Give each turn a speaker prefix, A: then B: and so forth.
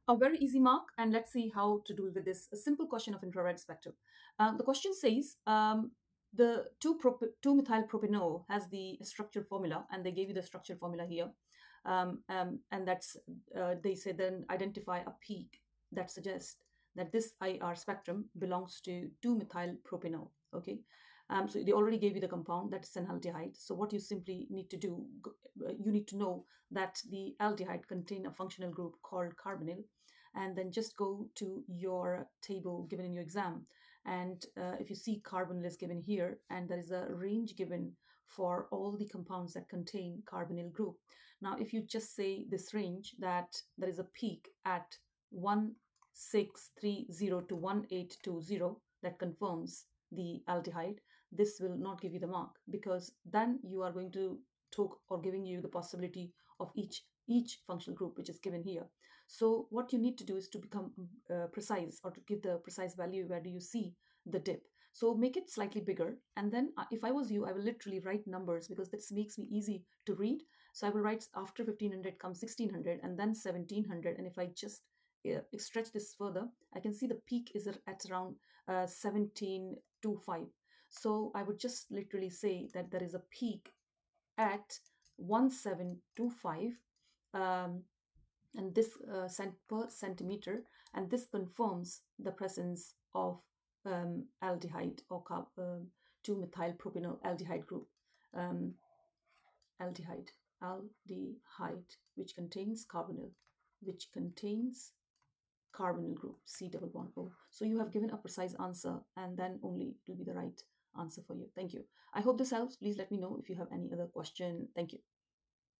A: A very easy mark, and let's see how to deal with this. A simple question of infrared spectrum. The question says the 2-methyl propanol has the structure formula, and they gave you the structure formula here. And that's they say then identify a peak that suggests that this IR spectrum belongs to 2-methyl propanol. Okay. So they already gave you the compound, that's an aldehyde. So what you simply need to do, you need to know that the aldehyde contain a functional group called carbonyl, and then just go to your table given in your exam. And if you see carbonyl is given here, and there is a range given for all the compounds that contain carbonyl group. Now, if you just say this range, that there is a peak at 1630 to 1820, that confirms the aldehyde, this will not give you the mark, because then you are going to talk or giving you the possibility of each functional group which is given here. So what you need to do is to become precise, or to give the precise value. Where do you see the dip? So make it slightly bigger, and then if I was you, I will literally write numbers, because this makes me easy to read. So I will write after 1500 comes 1600, and then 1700, and if I just stretch this further, I can see the peak is at around 1725. So I would just literally say that there is a peak at 1725, um, and this cent per centimeter, and this confirms the presence of aldehyde, or 2-methyl propanol aldehyde group. Um, aldehyde, which contains carbonyl group, C double bond O. So you have given a precise answer, and then only it will be the right answer for you. Thank you. I hope this helps. Please let me know if you have any other question. Thank you.